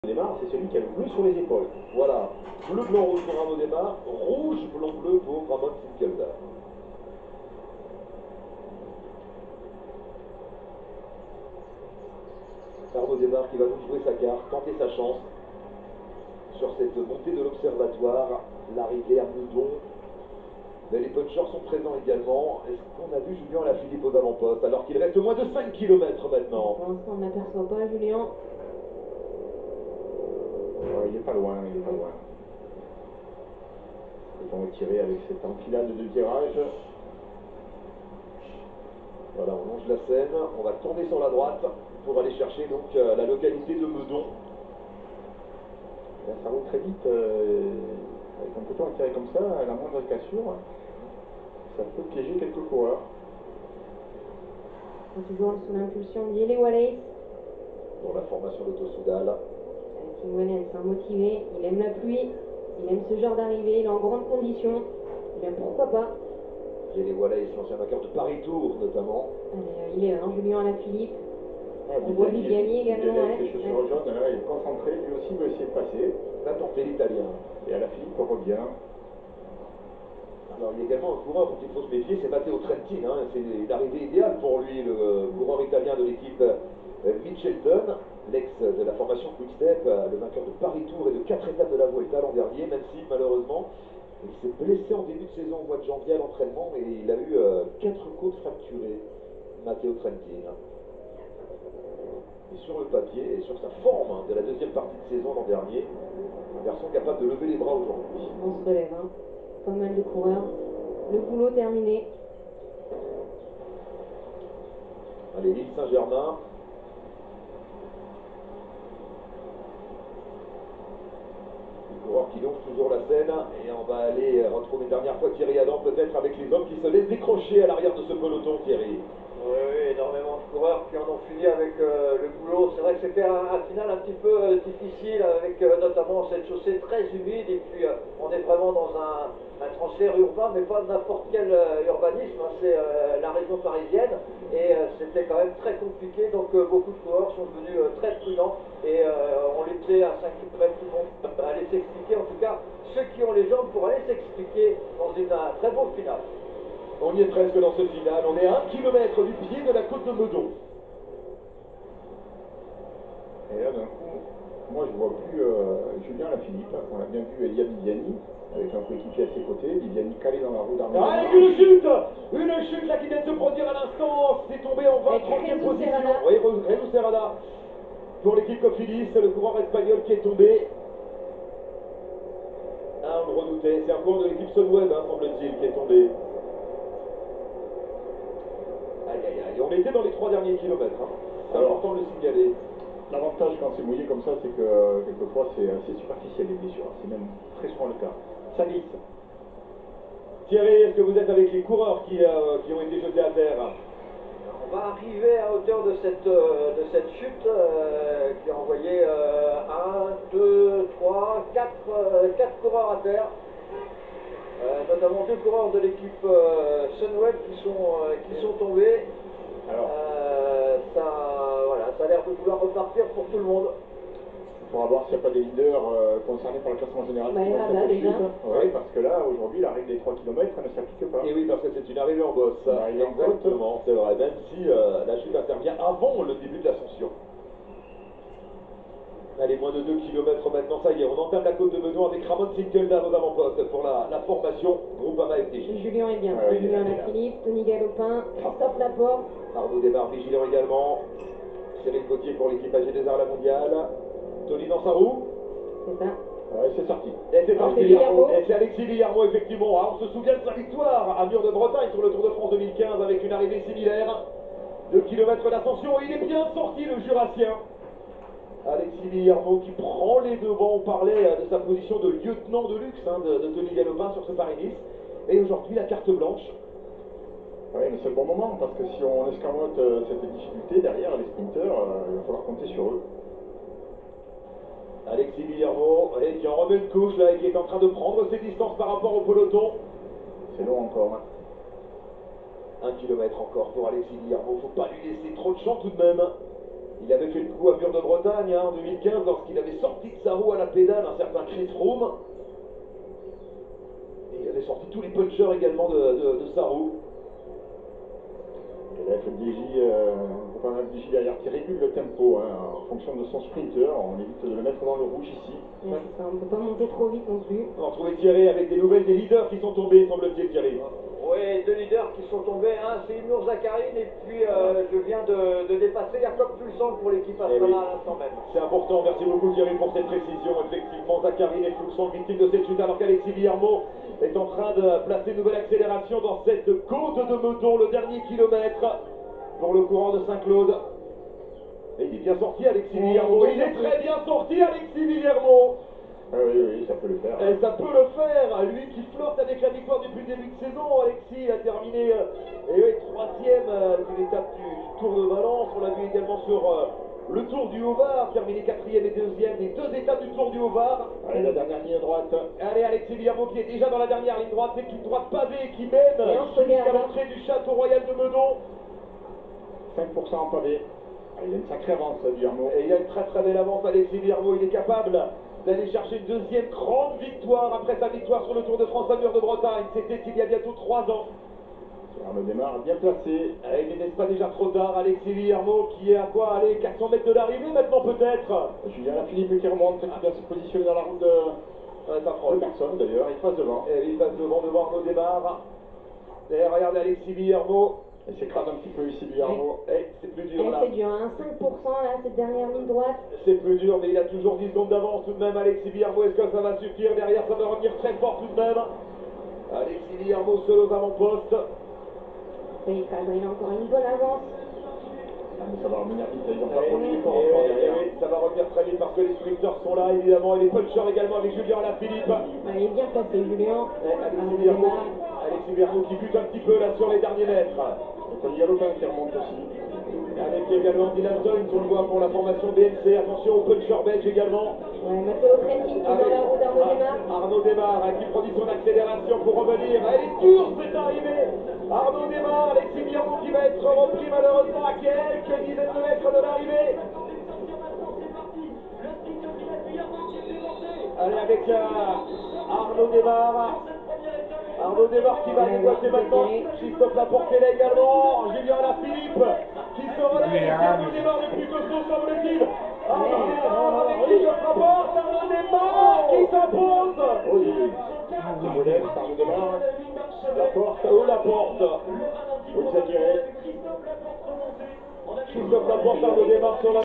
Démarre, c'est celui qui a le bleu sur les épaules. Voilà, bleu, blanc, rouge pour Arnaud Démarre, rouge, blanc, bleu pour Ramon Finkelda. Arnaud Démarre qui va donc jouer sa carte, tenter sa chance sur cette montée de l'observatoire, l'arrivée à Meudon. Mais les punchers sont présents également. Est-ce qu'on a vu Julien Alaphilippe aux avant-postes alors qu'il reste moins de 5 km maintenant? Pour l'instant, on n'aperçoit pas Julien. Il n'est pas loin, il n'est pas loin. Peut-on retirer avec cette enfilade de virage? Voilà, on longe la Seine, on va tourner sur la droite pour aller chercher donc la localité de Meudon. Là, ça roule très vite, avec un peloton attiré comme ça, à la moindre cassure, ça peut piéger quelques coureurs. Toujours sous l'impulsion d'Yele Wallace. Dans la formation d'Auto-Soudal. Tim Wellens, un motivé, il aime la pluie, il aime ce genre d'arrivée, il est en grande condition. Eh bien pourquoi pas. Yele Wallace, l'ancien vainqueur de Paris-Tours notamment. Allez, il est là, Julien Alaphilippe. On voit Viviani Viviani également. avec ses chaussures jaunes, là, il est concentré, lui aussi veut essayer de passer. Va tenter l'Italien. Et Alaphilippe revient. Alors il y a également un coureur dont il faut se méfier, c'est Matteo Trentin. Hein. C'est l'arrivée idéale pour lui, le coureur italien de l'équipe Mitchelton, l'ex de la formation Quick-Step, le vainqueur de Paris-Tours et de 4 étapes de la Vuelta l'an dernier, même si malheureusement il s'est blessé en début de saison au mois de janvier à l'entraînement et il a eu 4 côtes fracturées, Matteo Trentin. Et sur le papier et sur sa forme de la deuxième partie de saison l'an dernier, un garçon capable de lever les bras aujourd'hui. On se relève, hein. Pas mal de coureurs. Le boulot terminé. Allez, l'île Saint-Germain. Le coureur qui longe toujours la Seine. Et on va aller retrouver une dernière fois Thierry Adam, peut-être avec les hommes qui se laissent décrocher à l'arrière de ce peloton, Thierry. Oui, énormément de coureurs qui en ont fini avec le boulot. C'est vrai que c'était un final un petit peu difficile avec notamment cette chaussée très humide et puis on est vraiment dans un transfert urbain mais pas n'importe quel urbanisme, hein, c'est la région parisienne et c'était quand même très compliqué donc beaucoup de coureurs sont devenus très prudents et on laissait à 5 km tout le monde aller s'expliquer, en tout cas ceux qui ont les jambes pour aller s'expliquer dans un très beau final. On y est presque dans ce final, on est à 1 km du pied de la côte de Meudon. Et là d'un coup, moi je vois plus Julien Alaphilippe, on a bien vu Elia Viviani, avec un coéquipier à ses côtés, Viviani calé dans la roue d'Arnaud. Ah, avec une chute là qui vient de se produire à l'instant, c'est tombé en 23e position. Oui, Renaud Serrada pour l'équipe Cofidis, le coureur espagnol qui est tombé. Ah, on le redoutait, c'est un coureur de l'équipe Sunweb, hein, semble-t-il, qui est tombé. Aïe aïe aïe, on était dans les 3 derniers kilomètres, hein. C'est important de le signaler. L'avantage quand c'est mouillé comme ça, c'est que quelquefois c'est assez superficiel les blessures, c'est même très souvent le cas. Ça glisse. Thierry, est-ce que vous êtes avec les coureurs qui ont été jetés à terre? On va arriver à hauteur de cette chute qui a envoyé 1, 2, 3, 4 coureurs à terre. Notamment 2 coureurs de l'équipe Sunweb qui sont tombés. Alors, ça a l'air de vouloir repartir pour tout le monde. il faudra voir s'il n'y a pas des leaders concernés par le classement général. Bah, déjà. Oui, parce que là, aujourd'hui, la règle des 3 km, elle ne s'applique pas. Et oui, parce que c'est une arrivée en bosse. Exactement, c'est vrai, même si la chute intervient avant le début de l'ascension. Allez, moins de 2 km maintenant, ça y est, on entame la côte de Meudon avec Ramon Finkelda aux avant-postes pour la formation Groupama FDJ. Julien est bien. Julien Alaphilippe, Tony Galopin, Christophe Laporte. Arnaud Démarre vigilant également. Cyril Gauthier pour l'équipe AG2R La Mondiale. Tony dans sa roue. C'est ça. Ouais, c'est sorti. Et c'est parti. Villarmo. Et c'est Alexis Villarmo, effectivement. Ah, on se souvient de sa victoire à Mur de Bretagne sur le Tour de France 2015 avec une arrivée similaire. 2 km d'ascension et il est bien sorti le Jurassien. Alexis Villarmo qui prend les devants. On parlait de sa position de lieutenant de luxe de Tony Galopin sur ce Paris-Nice. Et aujourd'hui, la carte blanche. Oui, mais c'est le bon moment, parce que si on escamote cette difficulté, derrière les sprinteurs, il va falloir compter sur eux. Alexis Villarmo, qui en remet une couche là et qui est en train de prendre ses distances par rapport au peloton. C'est long encore. 1 km encore pour Alexis Villarmo, faut pas lui laisser trop de champ tout de même. Il avait fait le coup à Mur de Bretagne en 2015 lorsqu'il avait sorti de sa roue à la pédale un certain Chris Froome. Et il avait sorti tous les punchers également de sa roue. Et la FDJ, Groupama FDJ derrière qui régule le tempo en fonction de son sprinter. On évite de le mettre dans le rouge ici. Ouais, c'est ça, on ne peut pas monter trop vite non plus. On va retrouver Thierry avec des nouvelles des leaders qui sont tombés, semble-t-il, Thierry. Oui, deux leaders qui sont tombés. Un, c'est Ilnour Zakharine, et puis je viens de dépasser Jacob Fulsang pour l'équipe Astana oui. à l'instant même. C'est important, merci beaucoup Thierry pour cette précision. Effectivement, Zakharine et Fulsang victimes de cette chute alors qu'Alexis Villarmot est en train de placer une nouvelle accélération dans cette côte de Meudon, le dernier kilomètre pour le courant de Saint-Claude. Et il est bien sorti Alexis Villarmot, il est très bien sorti Alexis Villarmot. Oui, ça peut le faire. Et ça peut le faire, lui qui flirte avec la victoire depuis le début de saison. Alexis a terminé troisième d'une étape du Tour de Valence. On l'a vu également sur le Tour du Haut-Var, terminé quatrième et deuxième des deux étapes du Tour du Haut-Var. Allez, la dernière ligne droite. Allez, Alexis Villarmot qui est déjà dans la dernière ligne droite, c'est une droite pavée qui mène jusqu'à l'entrée du château royal de Meudon. 5% en pavé. Il y a une sacrée avance, Villarmot. Et il y a une très très belle avance, Alexis Villarmot. Il est capable d'aller chercher une deuxième grande victoire après sa victoire sur le Tour de France à Mur de Bretagne. C'était il y a bientôt 3 ans. Arnaud démarre bien placé. Mais n'est-ce pas déjà trop tard, Alexis Villarmot qui est à quoi, allez, 400 mètres de l'arrivée maintenant peut-être. Julien Lafilippe qui remonte, qui vient se positionner dans la route de personne d'ailleurs. Il passe devant. Et il passe devant Arnaud démarre. Et regardez Alexis Villarmot. Il s'écrase un petit peu ici, Villarmot. Et c'est plus dur là. C'est dur, hein, 5% là, cette dernière ligne droite. C'est plus dur, mais il a toujours 10 secondes d'avance tout de même, Alexis Villarmot. Est-ce que ça va suffire? Derrière, ça va revenir très fort tout de même. Alexis Villarmot seul aux avant-postes. Il a encore une bonne avance. Ça va revenir vite, ils n'ont pas produit l'effort encore derrière. Oui, ça va revenir très vite parce que les sprinters sont là évidemment et les punchers également avec Julien Alaphilippe. Il est bien placé, Julien. Alexis Villarmot qui bute un petit peu là sur les derniers mètres. Il y a Lopin qui remonte aussi. Avec également Dylan Toyn, on le voit pour la formation BNC. Attention au puncher belge également. Ouais, Matteo Trentin qui est dans la roue d'Arnaud Démarre. Arnaud Démarre qui produit son accélération pour revenir. Elle est dure cette arrivée. Arnaud Démarre, Alexis Villarmot qui va être repris malheureusement à quelques dizaines de mètres de l'arrivée. Allez avec Arnaud Démarre. Arnaud Démarre qui va déboîter maintenant. Christophe Laporte est là également. Julien Alaphilippe qui se relève. Arnaud Démarre le plus costaud semble-t-il. Arnaud Démarre avec Christophe Laporte. Arnaud Démarre qui s'impose. Oui. Arnaud Démarre. Laporte. Oh Laporte. Faut exagérer. Christophe Laporte, Arnaud Démarre sur la